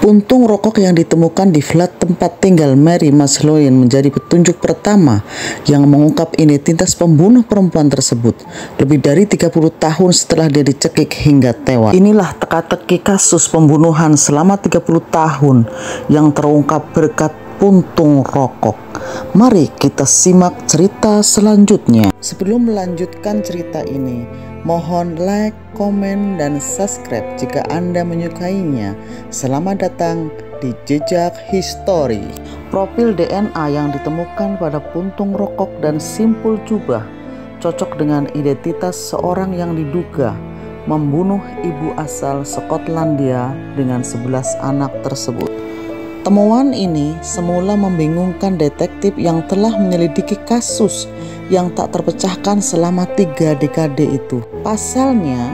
Puntung rokok yang ditemukan di flat tempat tinggal Mary McLaughlin menjadi petunjuk pertama yang mengungkap identitas pembunuh perempuan tersebut lebih dari 30 tahun setelah dia dicekik hingga tewas. Inilah teka-teki kasus pembunuhan selama 30 tahun yang terungkap berkat puntung rokok. Mari kita simak cerita selanjutnya. Sebelum melanjutkan cerita ini, mohon like, komen, dan subscribe jika Anda menyukainya. Selamat datang di Jejak Histori. Profil DNA yang ditemukan pada puntung rokok dan simpul jubah cocok dengan identitas seorang yang diduga membunuh ibu asal Skotlandia dengan 11 anak tersebut. Temuan ini semula membingungkan detektif yang telah menyelidiki kasus yang tak terpecahkan selama 3 dekade itu. Pasalnya,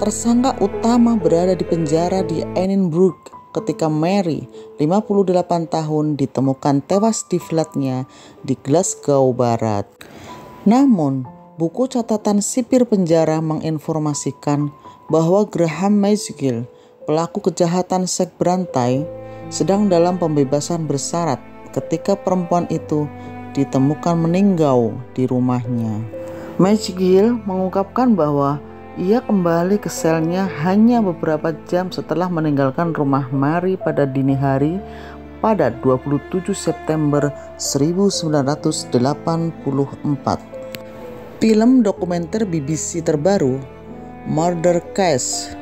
tersangka utama berada di penjara di Edinburgh ketika Mary, 58 tahun, ditemukan tewas di flatnya di Glasgow Barat. Namun, buku catatan sipir penjara menginformasikan bahwa Graham McGill, pelaku kejahatan seks berantai, sedang dalam pembebasan bersyarat ketika perempuan itu ditemukan meninggal di rumahnya. McGill mengungkapkan bahwa ia kembali ke selnya hanya beberapa jam setelah meninggalkan rumah Mary pada dini hari pada 27 September 1984. Film dokumenter BBC terbaru, Murder Case: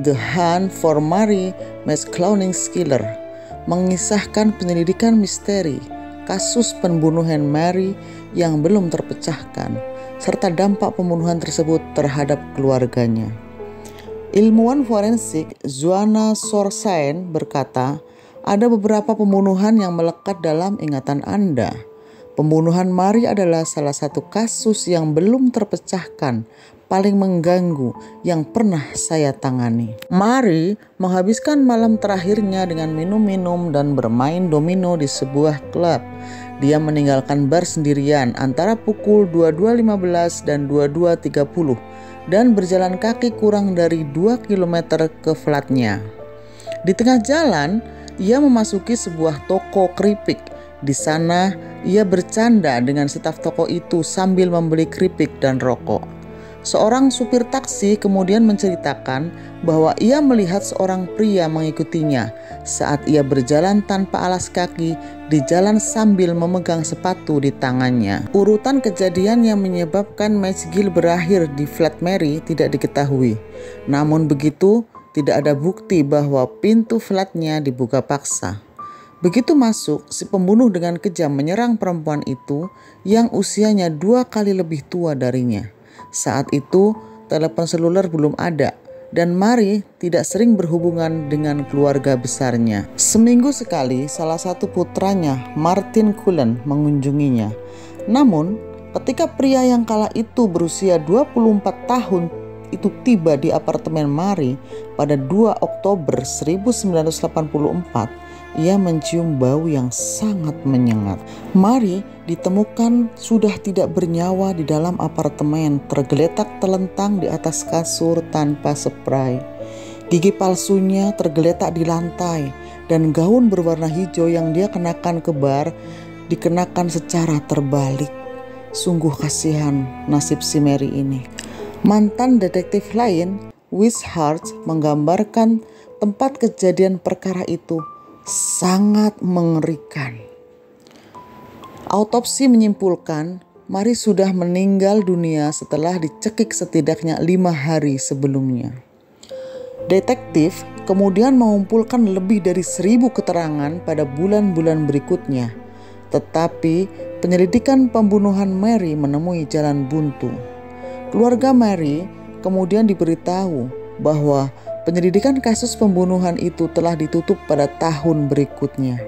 The Hunt for Mary McLaughlin's Killer, mengisahkan penyelidikan misteri kasus pembunuhan Mary yang belum terpecahkan, serta dampak pembunuhan tersebut terhadap keluarganya. Ilmuwan forensik Joanna Sorsain berkata, ada beberapa pembunuhan yang melekat dalam ingatan Anda. Pembunuhan Mary adalah salah satu kasus yang belum terpecahkan, paling mengganggu yang pernah saya tangani. Mary menghabiskan malam terakhirnya dengan minum-minum dan bermain domino di sebuah klub. Dia meninggalkan bar sendirian antara pukul 22.15 dan 22.30 dan berjalan kaki kurang dari 2 km ke flatnya. Di tengah jalan, ia memasuki sebuah toko keripik. Di sana, ia bercanda dengan staf toko itu sambil membeli keripik dan rokok. Seorang supir taksi kemudian menceritakan bahwa ia melihat seorang pria mengikutinya saat ia berjalan tanpa alas kaki di jalan sambil memegang sepatu di tangannya. Urutan kejadian yang menyebabkan McGill berakhir di flat Mary tidak diketahui. Namun begitu, tidak ada bukti bahwa pintu flatnya dibuka paksa. Begitu masuk, si pembunuh dengan kejam menyerang perempuan itu yang usianya 2 kali lebih tua darinya. Saat itu, telepon seluler belum ada dan Mary tidak sering berhubungan dengan keluarga besarnya. Seminggu sekali, salah satu putranya, Martin Cullen, mengunjunginya. Namun, ketika pria yang kala itu berusia 24 tahun itu tiba di apartemen Mary pada 2 Oktober 1984, ia mencium bau yang sangat menyengat. Mary ditemukan sudah tidak bernyawa di dalam apartemen, tergeletak telentang di atas kasur tanpa spray. Gigi palsunya tergeletak di lantai dan gaun berwarna hijau yang dia kenakan ke bar dikenakan secara terbalik. Sungguh kasihan nasib si Mary ini. Mantan detektif lain, Wishart, menggambarkan tempat kejadian perkara itu sangat mengerikan. Autopsi menyimpulkan Mary sudah meninggal dunia setelah dicekik setidaknya 5 hari sebelumnya. Detektif kemudian mengumpulkan lebih dari 1.000 keterangan pada bulan-bulan berikutnya, tetapi penyelidikan pembunuhan Mary menemui jalan buntu. Keluarga Mary kemudian diberitahu bahwa penyelidikan kasus pembunuhan itu telah ditutup pada tahun berikutnya.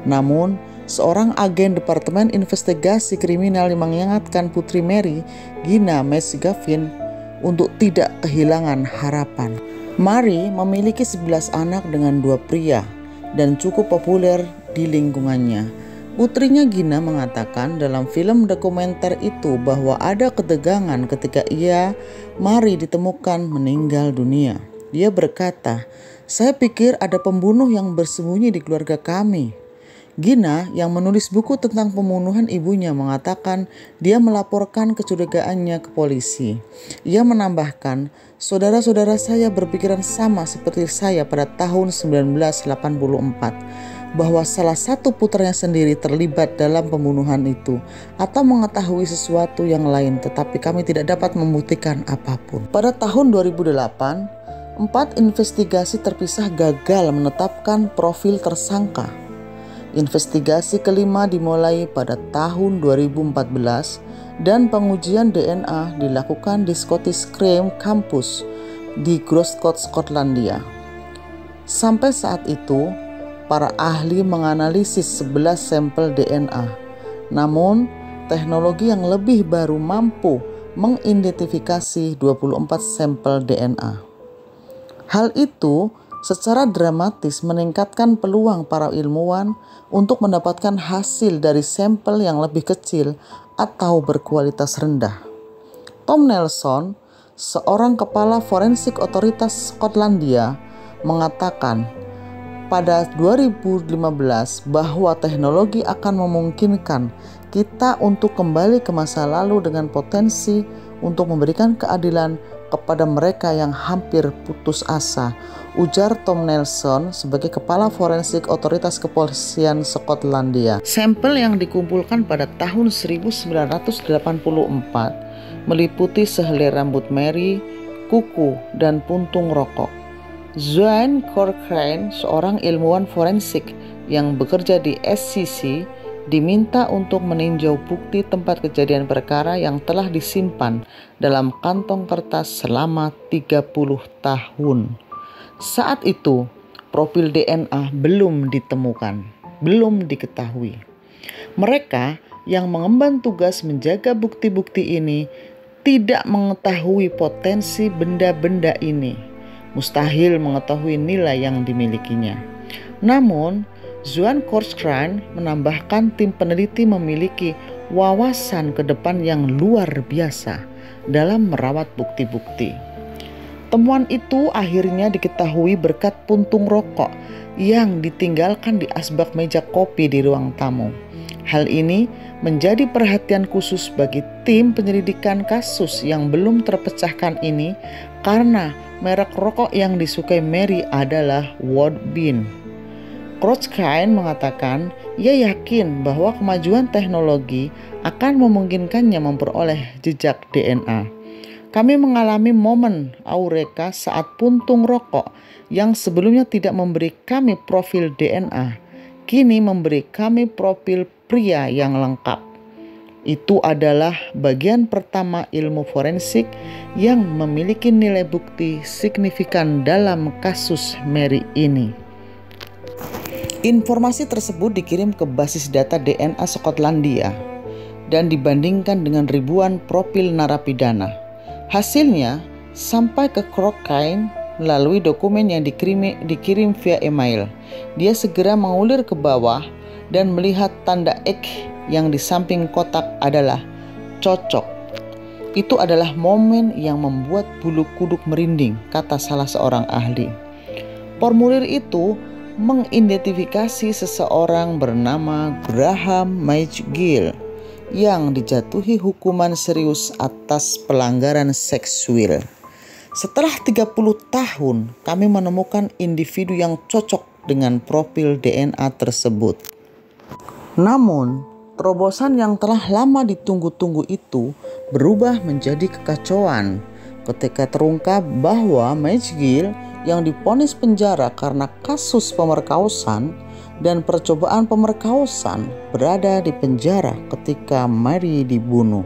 Namun, seorang agen Departemen Investigasi Kriminal mengingatkan putri Mary, Gina McGaffin, untuk tidak kehilangan harapan. Mary memiliki 11 anak dengan 2 pria dan cukup populer di lingkungannya. Putrinya Gina mengatakan dalam film dokumenter itu bahwa ada ketegangan ketika Mary ditemukan meninggal dunia. Dia berkata, Saya pikir ada pembunuh yang bersembunyi di keluarga kami. Gina yang menulis buku tentang pembunuhan ibunya mengatakan dia melaporkan kecurigaannya ke polisi. Ia menambahkan, saudara-saudara saya berpikiran sama seperti saya pada tahun 1984, bahwa salah satu putranya sendiri terlibat dalam pembunuhan itu atau mengetahui sesuatu yang lain, tetapi kami tidak dapat membuktikan apapun. Pada tahun 2008, 4 investigasi terpisah gagal menetapkan profil tersangka. Investigasi kelima dimulai pada tahun 2014 dan pengujian DNA dilakukan di Scottish Crime Campus di Groscote, Skotlandia. Sampai saat itu, para ahli menganalisis 11 sampel DNA. Namun, teknologi yang lebih baru mampu mengidentifikasi 24 sampel DNA. Hal itu secara dramatis meningkatkan peluang para ilmuwan untuk mendapatkan hasil dari sampel yang lebih kecil atau berkualitas rendah. Tom Nelson, seorang kepala forensik otoritas Skotlandia, mengatakan pada 2015 bahwa teknologi akan memungkinkan kita untuk kembali ke masa lalu dengan potensi untuk memberikan keadilan kepada mereka yang hampir putus asa, ujar Tom Nelson sebagai kepala forensik otoritas kepolisian Skotlandia. Sampel yang dikumpulkan pada tahun 1984 meliputi sehelai rambut Mary, kuku, dan puntung rokok. Joan Cochrane, seorang ilmuwan forensik yang bekerja di SCC, diminta untuk meninjau bukti tempat kejadian perkara yang telah disimpan dalam kantong kertas selama 30 tahun. Saat itu, profil DNA belum ditemukan, belum diketahui. Mereka yang mengemban tugas menjaga bukti-bukti ini tidak mengetahui potensi benda-benda ini. Mustahil mengetahui nilai yang dimilikinya. Namun, Joan Cochrane menambahkan tim peneliti memiliki wawasan ke depan yang luar biasa dalam merawat bukti-bukti. Temuan itu akhirnya diketahui berkat puntung rokok yang ditinggalkan di asbak meja kopi di ruang tamu. Hal ini menjadi perhatian khusus bagi tim penyelidikan kasus yang belum terpecahkan ini karena merek rokok yang disukai Mary adalah Woodbine. Cochrane mengatakan ia yakin bahwa kemajuan teknologi akan memungkinkannya memperoleh jejak DNA. Kami mengalami momen eureka saat puntung rokok yang sebelumnya tidak memberi kami profil DNA, kini memberi kami profil pria yang lengkap. Itu adalah bagian pertama ilmu forensik yang memiliki nilai bukti signifikan dalam kasus Mary ini. Informasi tersebut dikirim ke basis data DNA Skotlandia dan dibandingkan dengan ribuan profil narapidana. Hasilnya sampai ke Cochrane melalui dokumen yang dikirim via email. Dia segera mengulir ke bawah dan melihat tanda X yang di samping kotak adalah cocok. Itu adalah momen yang membuat bulu kuduk merinding, kata salah seorang ahli. Formulir itu mengidentifikasi seseorang bernama Graham McGill yang dijatuhi hukuman serius atas pelanggaran seksual. Setelah 30 tahun, kami menemukan individu yang cocok dengan profil DNA tersebut. Namun, terobosan yang telah lama ditunggu-tunggu itu berubah menjadi kekacauan ketika terungkap bahwa McGill yang divonis penjara karena kasus pemerkosaan dan percobaan pemerkosaan berada di penjara ketika Mary dibunuh.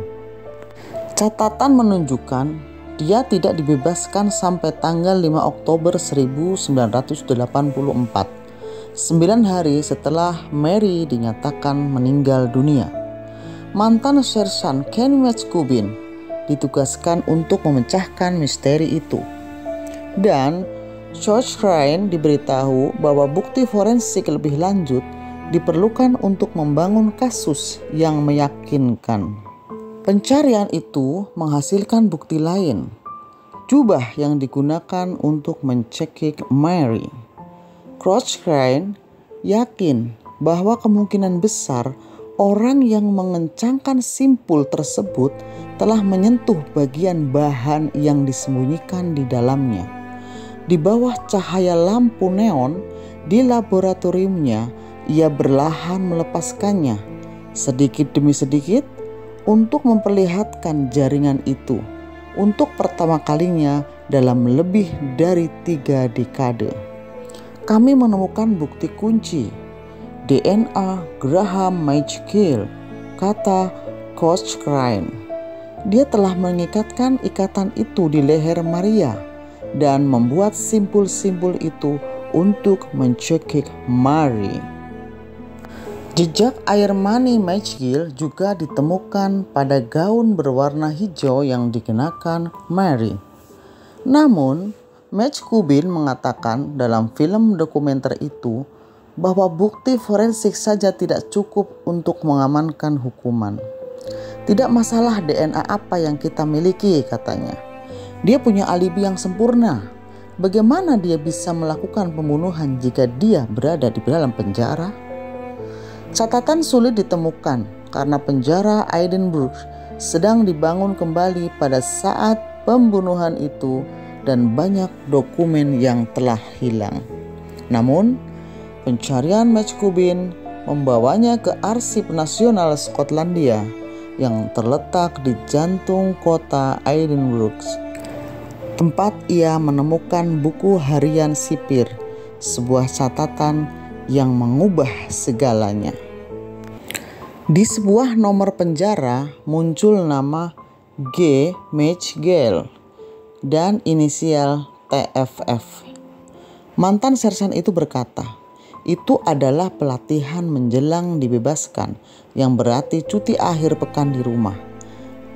Catatan menunjukkan dia tidak dibebaskan sampai tanggal 5 Oktober 1984, 9 hari setelah Mary dinyatakan meninggal dunia. Mantan Sersan Ken McGubbin ditugaskan untuk memecahkan misteri itu. Dan Cochrane diberitahu bahwa bukti forensik lebih lanjut diperlukan untuk membangun kasus yang meyakinkan. Pencarian itu menghasilkan bukti lain. jubah yang digunakan untuk mencekik Mary. Cochrane yakin bahwa kemungkinan besar orang yang mengencangkan simpul tersebut telah menyentuh bagian bahan yang disembunyikan di dalamnya. Di bawah cahaya lampu neon di laboratoriumnya, ia berlahan melepaskannya sedikit demi sedikit untuk memperlihatkan jaringan itu untuk pertama kalinya dalam lebih dari 3 dekade. Kami menemukan bukti kunci DNA Graham McGill, kata Cochrane. Dia telah mengikatkan ikatan itu di leher Maria dan membuat simpul-simpul itu untuk mencekik Mary. Jejak air mani McGill juga ditemukan pada gaun berwarna hijau yang dikenakan Mary. Namun, McCubbin mengatakan dalam film dokumenter itu bahwa bukti forensik saja tidak cukup untuk mengamankan hukuman. Tidak masalah DNA apa yang kita miliki, katanya. Dia punya alibi yang sempurna. Bagaimana dia bisa melakukan pembunuhan jika dia berada di dalam penjara? Catatan sulit ditemukan karena penjara Edinburgh sedang dibangun kembali pada saat pembunuhan itu dan banyak dokumen yang telah hilang. Namun, pencarian McCubbin membawanya ke Arsip Nasional Skotlandia yang terletak di jantung kota Edinburgh, tempat ia menemukan buku harian sipir, sebuah catatan yang mengubah segalanya. Di sebuah nomor penjara muncul nama G. McGill dan inisial TFF. Mantan sersan itu berkata, itu adalah pelatihan menjelang dibebaskan, yang berarti cuti akhir pekan di rumah.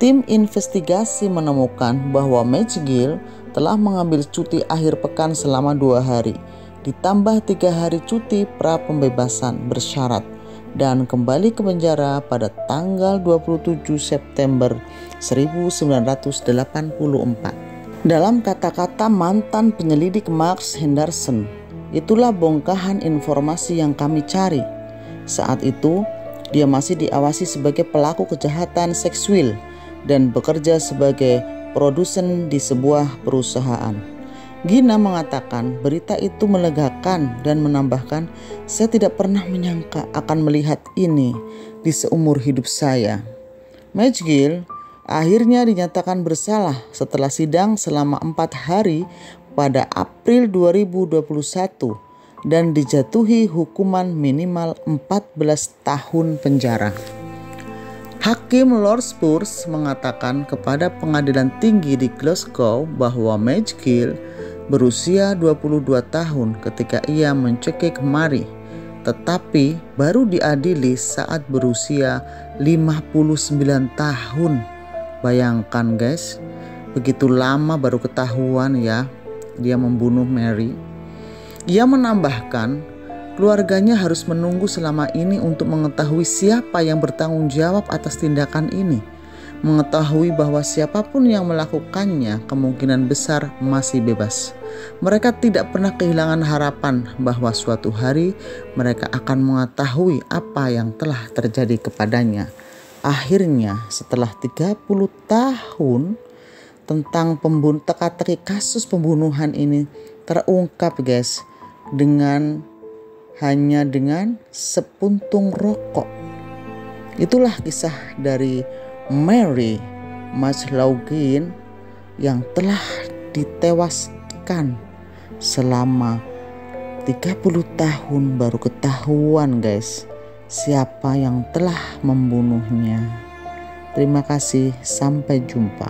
Tim investigasi menemukan bahwa McGill telah mengambil cuti akhir pekan selama 2 hari, ditambah 3 hari cuti pra pembebasan bersyarat, dan kembali ke penjara pada tanggal 27 September 1984. Dalam kata-kata mantan penyelidik Max Henderson, itulah bongkahan informasi yang kami cari. Saat itu, dia masih diawasi sebagai pelaku kejahatan seksual dan bekerja sebagai produsen di sebuah perusahaan. Gina mengatakan berita itu melegakan dan menambahkan, saya tidak pernah menyangka akan melihat ini di seumur hidup saya. McGill akhirnya dinyatakan bersalah setelah sidang selama 4 hari pada April 2021 dan dijatuhi hukuman minimal 14 tahun penjara. Hakim Lord Spurs mengatakan kepada pengadilan tinggi di Glasgow bahwa McGill berusia 22 tahun ketika ia mencekik Mary, tetapi baru diadili saat berusia 59 tahun. Bayangkan guys, begitu lama baru ketahuan ya dia membunuh Mary. Ia menambahkan, keluarganya harus menunggu selama ini untuk mengetahui siapa yang bertanggung jawab atas tindakan ini. Mengetahui bahwa siapapun yang melakukannya kemungkinan besar masih bebas. Mereka tidak pernah kehilangan harapan bahwa suatu hari mereka akan mengetahui apa yang telah terjadi kepadanya. Akhirnya setelah 30 tahun tentang teka-teki kasus pembunuhan ini terungkap guys, hanya dengan sepuntung rokok. Itulah kisah dari Mary McLaughlin yang telah ditewaskan selama 30 tahun baru ketahuan guys siapa yang telah membunuhnya. Terima kasih, sampai jumpa.